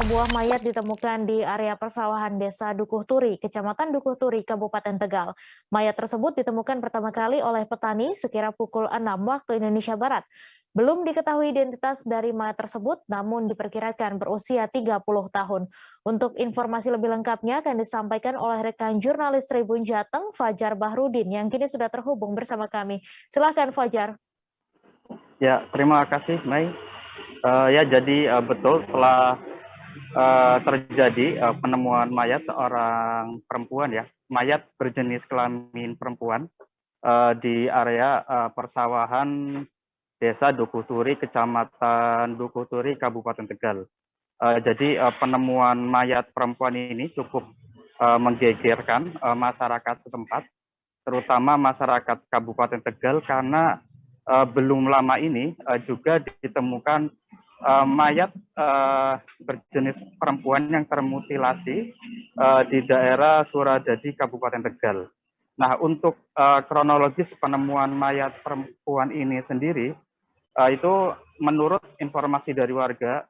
sebuah mayat ditemukan di area persawahan Desa Dukuh Turi, Kecamatan Dukuh Turi, Kabupaten Tegal. Mayat tersebut ditemukan pertama kali oleh petani sekira pukul 6 waktu Indonesia Barat. Belum diketahui identitas dari mayat tersebut, namun diperkirakan berusia 30 tahun. Untuk informasi lebih lengkapnya akan disampaikan oleh rekan jurnalis Tribun Jateng, Fajar Bahrudin, yang kini sudah terhubung bersama kami. Silakan Fajar. Ya, terima kasih, Mei. Jadi betul telah terjadi penemuan mayat seorang perempuan ya, mayat berjenis kelamin perempuan di area persawahan Desa Dukuh Turi, Kecamatan Dukuh Turi, Kabupaten Tegal. Jadi penemuan mayat perempuan ini cukup menggegerkan masyarakat setempat, terutama masyarakat Kabupaten Tegal karena belum lama ini juga ditemukan mayat berjenis perempuan yang termutilasi di daerah Suradadi, Kabupaten Tegal. Nah, untuk kronologis penemuan mayat perempuan ini sendiri, itu menurut informasi dari warga,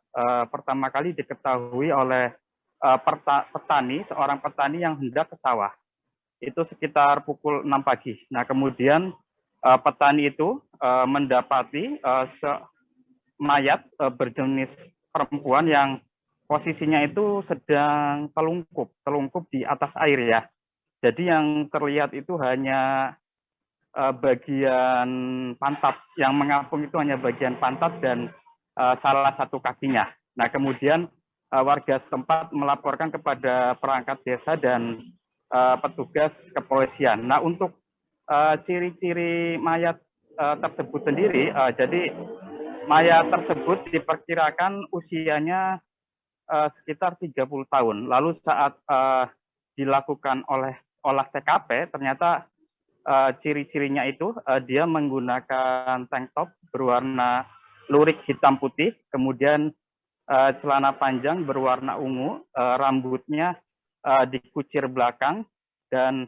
pertama kali diketahui oleh seorang petani yang hendak ke sawah. Itu sekitar pukul 6 pagi. Nah, kemudian petani itu mendapati mayat berjenis perempuan yang posisinya itu sedang telungkup di atas air ya. Jadi yang terlihat itu hanya bagian pantat, yang mengapung itu hanya bagian pantat dan salah satu kakinya. Nah, kemudian warga setempat melaporkan kepada perangkat desa dan petugas kepolisian. Nah, untuk ciri-ciri mayat tersebut sendiri, jadi mayat tersebut diperkirakan usianya sekitar 30 tahun. Lalu saat dilakukan olah TKP, ternyata ciri-cirinya itu dia menggunakan tank top berwarna lurik hitam putih, kemudian celana panjang berwarna ungu, rambutnya dikucir belakang, dan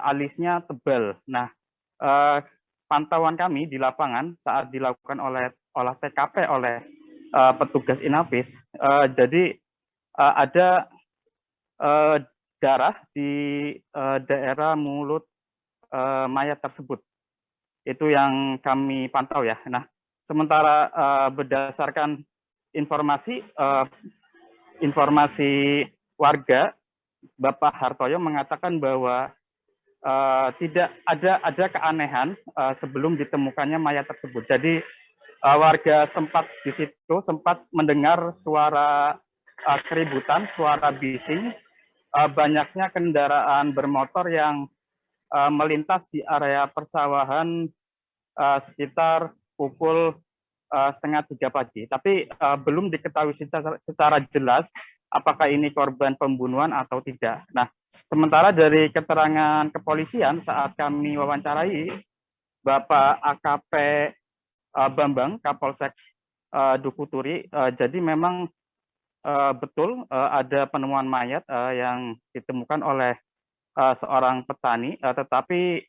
alisnya tebal. Nah, pantauan kami di lapangan saat dilakukan oleh olah TKP oleh petugas Inafis, jadi ada darah di daerah mulut mayat tersebut. Itu yang kami pantau ya. Nah, sementara berdasarkan informasi warga, Bapak Hartoyo mengatakan bahwa tidak ada keanehan sebelum ditemukannya mayat tersebut. Jadi warga sempat di situ sempat mendengar suara keributan, suara bising, banyaknya kendaraan bermotor yang melintas di area persawahan sekitar pukul setengah 3 pagi. Tapi belum diketahui secara jelas apakah ini korban pembunuhan atau tidak. Nah, sementara dari keterangan kepolisian saat kami wawancarai Bapak AKP Bambang, Kapolsek Dukuh Turi, jadi memang betul ada penemuan mayat yang ditemukan oleh seorang petani, tetapi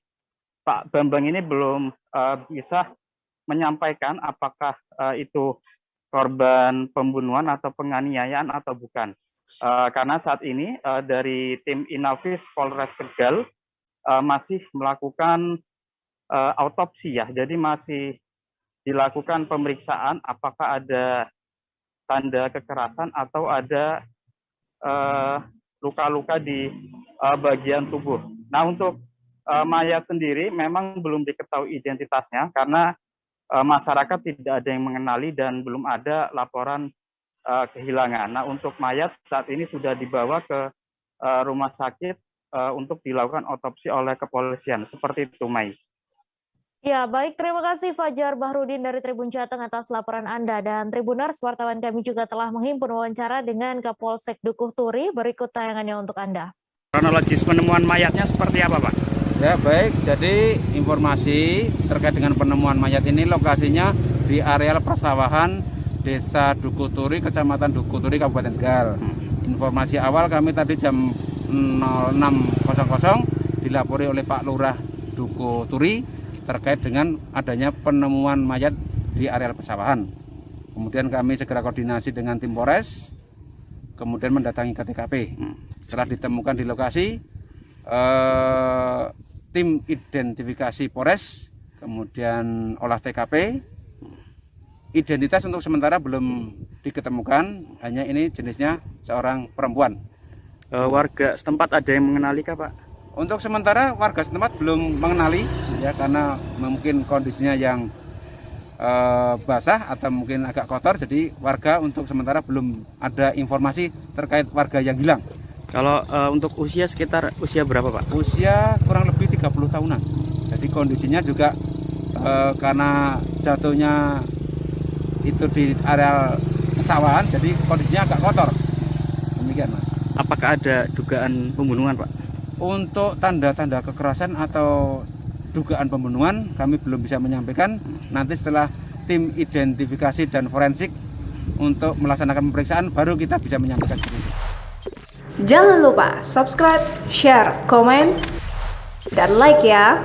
Pak Bambang ini belum bisa menyampaikan apakah itu korban pembunuhan atau penganiayaan atau bukan. Karena saat ini dari tim Inafis Polres Tegal masih melakukan autopsi ya, jadi masih dilakukan pemeriksaan apakah ada tanda kekerasan atau ada luka-luka di bagian tubuh. Nah, untuk mayat sendiri memang belum diketahui identitasnya karena masyarakat tidak ada yang mengenali dan belum ada laporan kehilangan. Nah, untuk mayat saat ini sudah dibawa ke rumah sakit untuk dilakukan otopsi oleh kepolisian. Seperti itu, Mai. Ya, baik. Terima kasih Fajar Bahrudin dari Tribun Jateng atas laporan Anda. Dan Tribuners, wartawan kami juga telah menghimpun wawancara dengan Kapolsek Dukuh Turi. Berikut tayangannya untuk Anda. Kronologis penemuan mayatnya seperti apa, Pak? Ya, baik. Jadi informasi terkait dengan penemuan mayat ini lokasinya di areal persawahan Desa Dukuh Turi, Kecamatan Dukuh Turi, Kabupaten Tegal. Informasi awal kami tadi jam 06.00 dilapori oleh Pak Lurah Dukuh Turi terkait dengan adanya penemuan mayat di areal persawahan. Kemudian kami segera koordinasi dengan tim Polres, kemudian mendatangi ke TKP. Setelah ditemukan di lokasi, tim identifikasi Polres, kemudian olah TKP. Identitas untuk sementara belum diketemukan, hanya ini jenisnya seorang perempuan. Warga setempat ada yang mengenali kah, Pak? Untuk sementara warga setempat belum mengenali, ya karena mungkin kondisinya yang basah atau mungkin agak kotor, jadi warga untuk sementara belum ada informasi terkait warga yang hilang. Kalau untuk usia sekitar usia berapa, Pak? Usia kurang lebih 30 tahunan. Jadi kondisinya juga karena jatuhnya itu di area pesawahan, jadi kondisinya agak kotor. Demikian, Mas. Apakah ada dugaan pembunuhan, Pak? Untuk tanda-tanda kekerasan atau dugaan pembunuhan kami belum bisa menyampaikan. Nanti setelah tim identifikasi dan forensik untuk melaksanakan pemeriksaan baru kita bisa menyampaikan itu. Jangan lupa subscribe, share, komen, dan like ya.